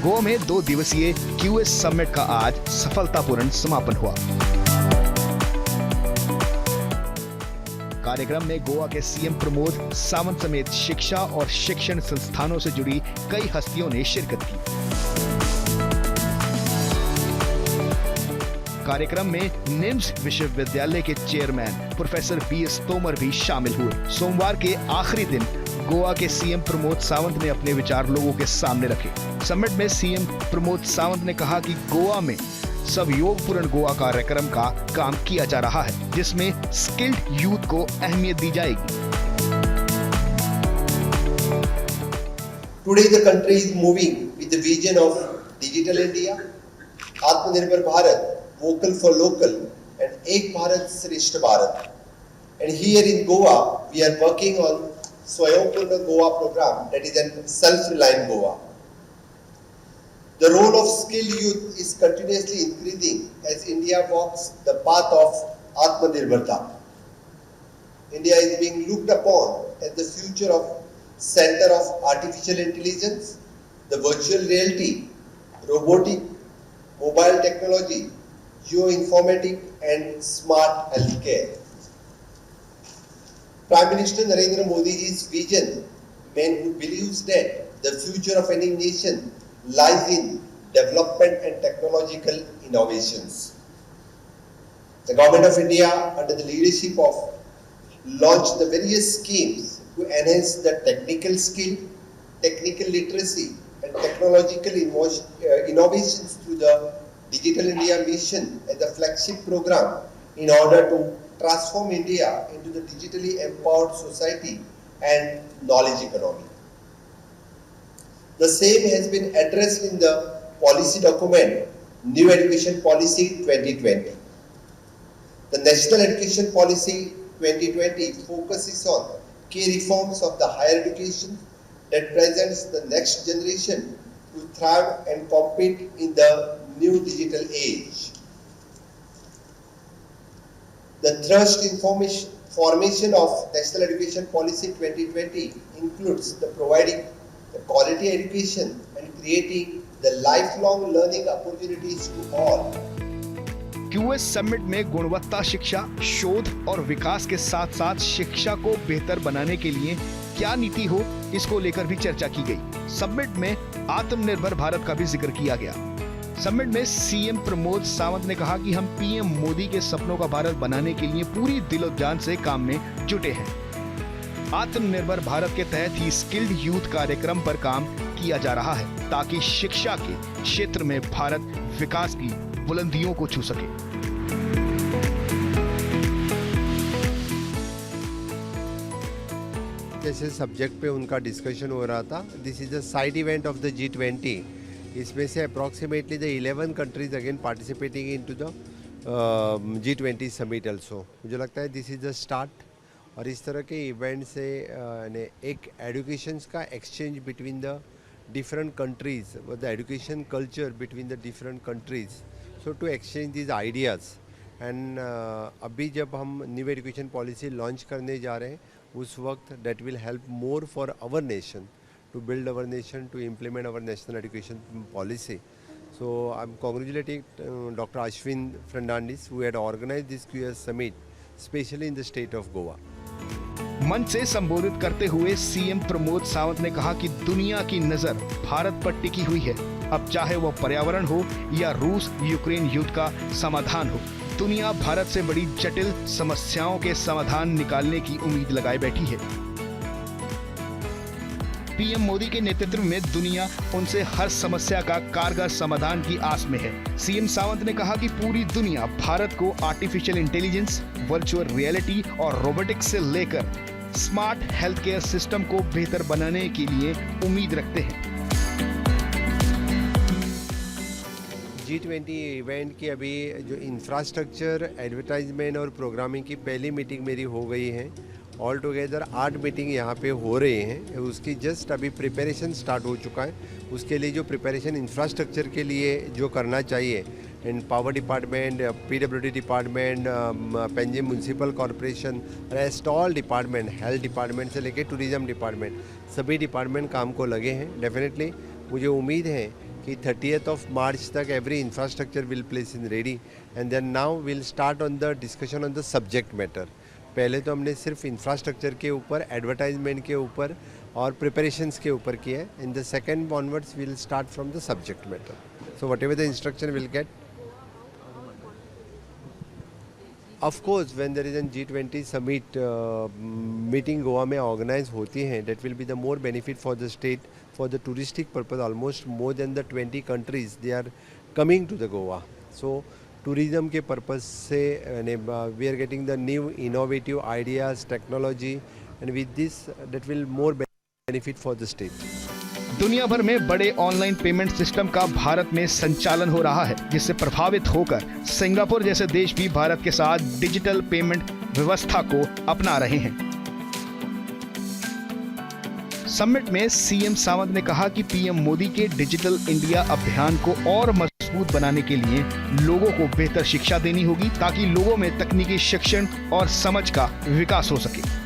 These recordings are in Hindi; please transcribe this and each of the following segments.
गोवा में 2 दिवसीय QS समिट का आज सफलतापूर्ण समापन हुआ। कार्यक्रम में गोवा के सीएम प्रमोद सावंत समेत शिक्षा और शिक्षण संस्थानों से जुड़ी कई हस्तियों ने शिरकत की। कार्यक्रम में निम्स विश्वविद्यालय के चेयरमैन प्रोफेसर BS तोमर भी शामिल हुए। सोमवार के आखिरी दिन गोवा के सीएम प्रमोद सावंत ने अपने विचार लोगों के सामने रखे। समिट में सीएम प्रमोद सावंत ने कहा कि गोवा में सहयोगपूर्ण गोवा कार्यक्रम का काम किया जा रहा है, जिसमें स्किल्ड यूथ को अहमियत दी जाएगी। Today the country is moving with the vision of Digital India, Atmanirbhar Bharat, Vocal for Local, and Ek Bharat Shreshth Bharat. And here in Goa, we are working on Swayambhurna Goa program, that is a self-reliant Goa. The role of skilled youth is continuously increasing as India walks the path of Atmanirbharta. India is being looked upon as the future of center of artificial intelligence, the virtual reality, robotic, mobile technology, geoinformatics and smart healthcare. Prime Minister Narendra Modi's vision, man who believes that the future of any nation lies in development and technological innovations. The Government of India, under the leadership of, launched the various schemes to enhance the technical skill, technical literacy and technological innovations through the Digital India Mission as a flagship program in order to transform India into the digitally empowered society and knowledge economy. The same has been addressed in the policy document New Education Policy 2020. The National Education Policy 2020 focuses on key reforms of the higher education that presents the next generation to thrive and compete in the new digital age. The thrust in formation of National Education Policy 2020 includes the providing the quality education and creating the lifelong learning opportunities to all. QS summit में गुणवत्ता शिक्षा, शोध और विकास के साथ साथ शिक्षा को बेहतर बनाने के लिए क्या नीति हो, इसको लेकर भी चर्चा की गई। समिट में आत्मनिर्भर भारत का भी जिक्र किया गया। समिट में सीएम प्रमोद सावंत ने कहा कि हम पीएम मोदी के सपनों का भारत बनाने के लिए पूरी दिलो-जान से काम में जुटे हैं। आत्मनिर्भर भारत के तहत ही स्किल्ड यूथ कार्यक्रम पर काम किया जा रहा है, ताकि शिक्षा के क्षेत्र में भारत विकास की बुलंदियों को छू सके। जैसे सब्जेक्ट पे उनका डिस्कशन हो रहा था, this is a side event of the G20। इसमें से approximately the 11 countries again participating into the G20 summit also. मुझे लगता है दिस इज द स्टार्ट, और इस तरह के इवेंट से एक एजुकेशंस का exchange between the different countries, the education culture between the different countries, so to exchange this ideas. And अभी जब हम न्यू एजुकेशन पॉलिसी लॉन्च करने जा रहे हैं, उस वक्त that will help more for our nation to build our nation, to implement our national education policy. So I'm congratulating Dr. Ashwin Fernandes, who had organized this QS summit, especially in the state of Goa. मंच से संबोधित करते हुए सीएम प्रमोद सावंत ने कहा कि दुनिया की नजर भारत पर टिकी हुई है। अब चाहे वह पर्यावरण हो या रूस यूक्रेन युद्ध का समाधान हो, दुनिया भारत से बड़ी जटिल समस्याओं के समाधान निकालने की उम्मीद लगाए बैठी है। पीएम मोदी के नेतृत्व में दुनिया उनसे हर समस्या का कारगर समाधान की आस में है। सीएम सावंत ने कहा कि पूरी दुनिया भारत को आर्टिफिशियल इंटेलिजेंस, वर्चुअल रियलिटी और रोबोटिक्स से लेकर स्मार्ट हेल्थ केयर सिस्टम को बेहतर बनाने के लिए उम्मीद रखते हैं। G20 इवेंट की अभी जो इंफ्रास्ट्रक्चर, एडवर्टाइजमेंट और प्रोग्रामिंग की पहली मीटिंग मेरी हो गई है। ऑल टुगेदर 8 मीटिंग यहाँ पे हो रहे हैं। उसकी जस्ट अभी प्रिपरेशन स्टार्ट हो चुका है। उसके लिए जो प्रिपरेशन इंफ्रास्ट्रक्चर के लिए जो करना चाहिए, in power department, PWD department, Panjim municipal corporation, rest all department, health department से लेके टूरिज़्म डिपार्टमेंट, सभी डिपार्टमेंट काम को लगे हैं। डेफिनेटली मुझे उम्मीद है कि 30th of March तक every infrastructure will place in ready and then now we'll start on the discussion on the subject matter. पहले तो हमने सिर्फ इंफ्रास्ट्रक्चर के ऊपर, एडवर्टाइजमेंट के ऊपर और प्रिपरेशंस के ऊपर किए. In the second onwards will start from the subject matter. So what ever the instruction will get. Of course, when there is a G20 summit meeting Goa में organize होती हैं, that will be the more benefit for the state for the touristic purpose. Almost more than the 20 countries they are coming to the Goa. So tourism के purpose से we are getting the new innovative ideas, technology, and with this that will more benefit for the state. दुनिया भर में बड़े ऑनलाइन पेमेंट सिस्टम का भारत में संचालन हो रहा है, जिससे प्रभावित होकर सिंगापुर जैसे देश भी भारत के साथ डिजिटल पेमेंट व्यवस्था को अपना रहे हैं. समिट में सीएम सावंत ने कहा कि पीएम मोदी के डिजिटल इंडिया अभियान को और मजबूत बनाने के लिए लोगों को बेहतर शिक्षा देनी होगी ताकि लोगों में तकनीकी शिक्षण और समझ का विकास हो सके.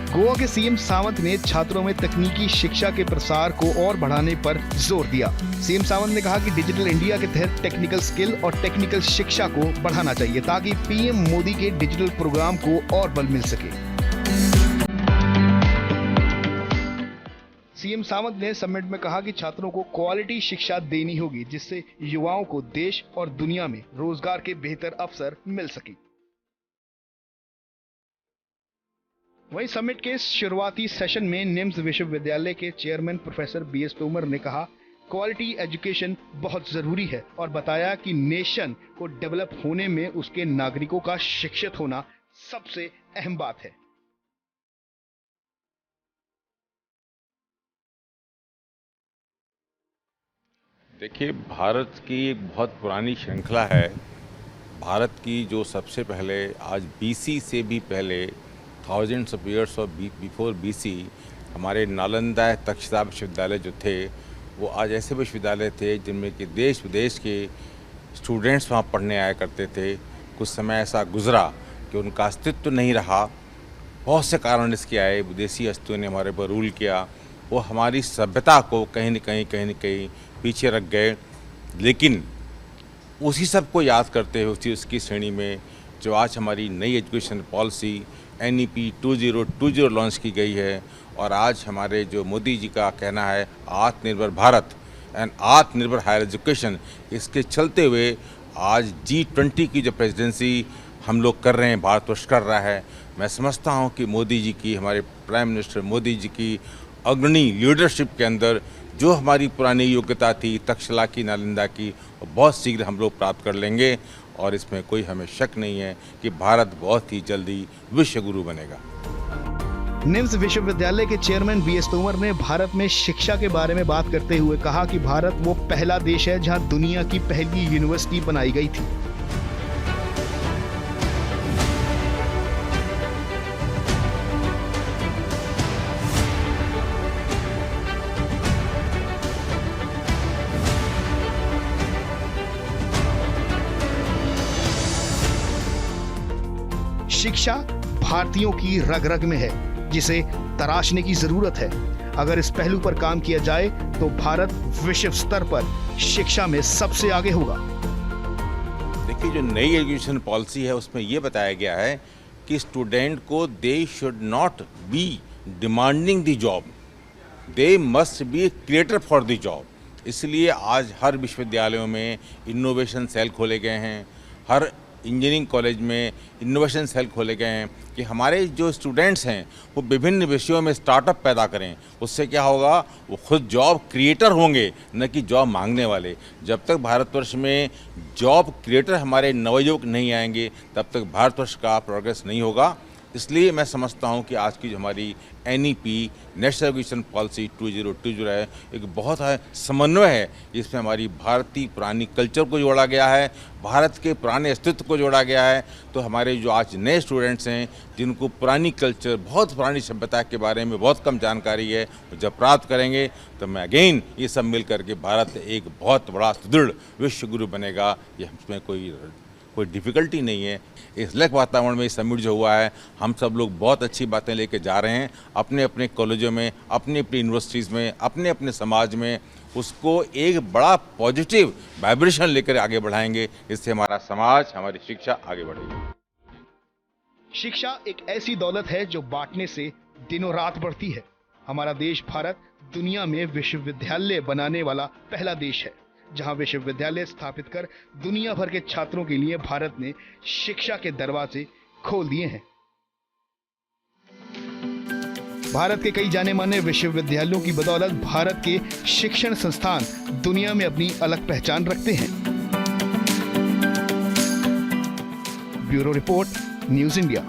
गोवा के सीएम सावंत ने छात्रों में तकनीकी शिक्षा के प्रसार को और बढ़ाने पर जोर दिया. सीएम सावंत ने कहा कि डिजिटल इंडिया के तहत टेक्निकल स्किल और टेक्निकल शिक्षा को बढ़ाना चाहिए ताकि पीएम मोदी के डिजिटल प्रोग्राम को और बल मिल सके. सीएम सावंत ने समिट में कहा कि छात्रों को क्वालिटी शिक्षा देनी होगी जिससे युवाओं को देश और दुनिया में रोजगार के बेहतर अवसर मिल सके. वहीं समिट के शुरुआती सेशन में निम्स विश्वविद्यालय के चेयरमैन प्रोफेसर बीएस तोमर ने कहा क्वालिटी एजुकेशन बहुत जरूरी है और बताया कि नेशन को डेवलप होने में उसके नागरिकों का शिक्षित होना सबसे अहम बात है. देखिए, भारत की एक बहुत पुरानी श्रृंखला है. भारत की जो सबसे पहले आज बीसी से भी पहले thousands of years of before BC हमारे नालंदा तक्षशिला विश्वविद्यालय जो थे वो आज ऐसे विश्वविद्यालय थे जिनमें कि देश विदेश के स्टूडेंट्स वहाँ पढ़ने आया करते थे. कुछ समय ऐसा गुजरा कि उनका अस्तित्व नहीं रहा. बहुत से कारण इसके आए. विदेशी हस्तियों ने हमारे पर रूल किया. वो हमारी सभ्यता को कहीं न कहीं पीछे रख गए. लेकिन उसी सब को याद करते हुए उसकी श्रेणी में जो आज हमारी नई एजुकेशन पॉलिसी NEP 2020 लॉन्च की गई है और आज हमारे जो मोदी जी का कहना है आत्मनिर्भर भारत एंड आत्मनिर्भर हायर एजुकेशन, इसके चलते हुए आज G20 की जो प्रेसिडेंसी हम लोग कर रहे हैं, भारतवर्ष कर रहा है. मैं समझता हूं कि मोदी जी की, हमारे प्राइम मिनिस्टर मोदी जी की अग्रणी लीडरशिप के अंदर जो हमारी पुरानी योग्यता थी तक्षशिला की, नालंदा की, बहुत शीघ्र हम लोग प्राप्त कर लेंगे और इसमें कोई हमें शक नहीं है कि भारत बहुत ही जल्दी विश्व गुरु बनेगा. निम्स विश्वविद्यालय के चेयरमैन बीएस तोमर ने भारत में शिक्षा के बारे में बात करते हुए कहा कि भारत वो पहला देश है जहां दुनिया की पहली यूनिवर्सिटी बनाई गई थी. शिक्षा भारतीयों की रग रग में है जिसे तराशने की जरूरत है. अगर इस पहलू पर काम किया जाए तो भारत विश्व स्तर पर शिक्षा में सबसे आगे होगा. देखिए, जो नई एजुकेशन पॉलिसी है उसमें ये बताया गया है कि स्टूडेंट को they should not be demanding the job, they must be creator for the job. इसलिए आज हर विश्वविद्यालयों में इनोवेशन सेल खोले गए हैं. हर इंजीनियरिंग कॉलेज में इनोवेशन सेल खोले गए हैं कि हमारे जो स्टूडेंट्स हैं वो विभिन्न विषयों में स्टार्टअप पैदा करें. उससे क्या होगा, वो खुद जॉब क्रिएटर होंगे, न कि जॉब मांगने वाले. जब तक भारतवर्ष में जॉब क्रिएटर हमारे नवयुवक नहीं आएंगे तब तक भारतवर्ष का प्रोग्रेस नहीं होगा. इसलिए मैं समझता हूं कि आज की जो हमारी NEP नेशनल एजुकेशन पॉलिसी 2020 है एक बहुत समन्वय है. इसमें हमारी भारतीय पुरानी कल्चर को जोड़ा गया है, भारत के पुराने अस्तित्व को जोड़ा गया है. तो हमारे जो आज नए स्टूडेंट्स हैं जिनको पुरानी कल्चर, बहुत पुरानी सभ्यता के बारे में बहुत कम जानकारी है, जब प्राप्त करेंगे तो मैं अगेन ये सब मिल करके भारत एक बहुत बड़ा सुदृढ़ विश्व गुरु बनेगा. ये इसमें कोई कोई डिफ़िकल्टी नहीं है। इस अलग वातावरण में समिट जो हुआ है, हम सब लोग बहुत अच्छी बातें लेके जा रहे हैं अपने अपने कॉलेजों में, अपनी अपनी यूनिवर्सिटीज़ में, अपने अपने समाज में, उसको एक बड़ा पॉजिटिव वाइब्रेशन लेकर आगे बढ़ाएंगे। इससे हमारा समाज, हमारी शिक्षा आगे बढ़ेगी। शिक्षा एक ऐसी दौलत है जो बांटने से दिनों रात बढ़ती है। हमारा देश भारत दुनिया में विश्वविद्यालय बनाने वाला पहला देश है, जहां विश्वविद्यालय स्थापित कर दुनिया भर के छात्रों के लिए भारत ने शिक्षा के दरवाजे खोल दिए हैं। भारत के कई जाने माने विश्वविद्यालयों की बदौलत भारत के शिक्षण संस्थान दुनिया में अपनी अलग पहचान रखते हैं। Bureau report, news India.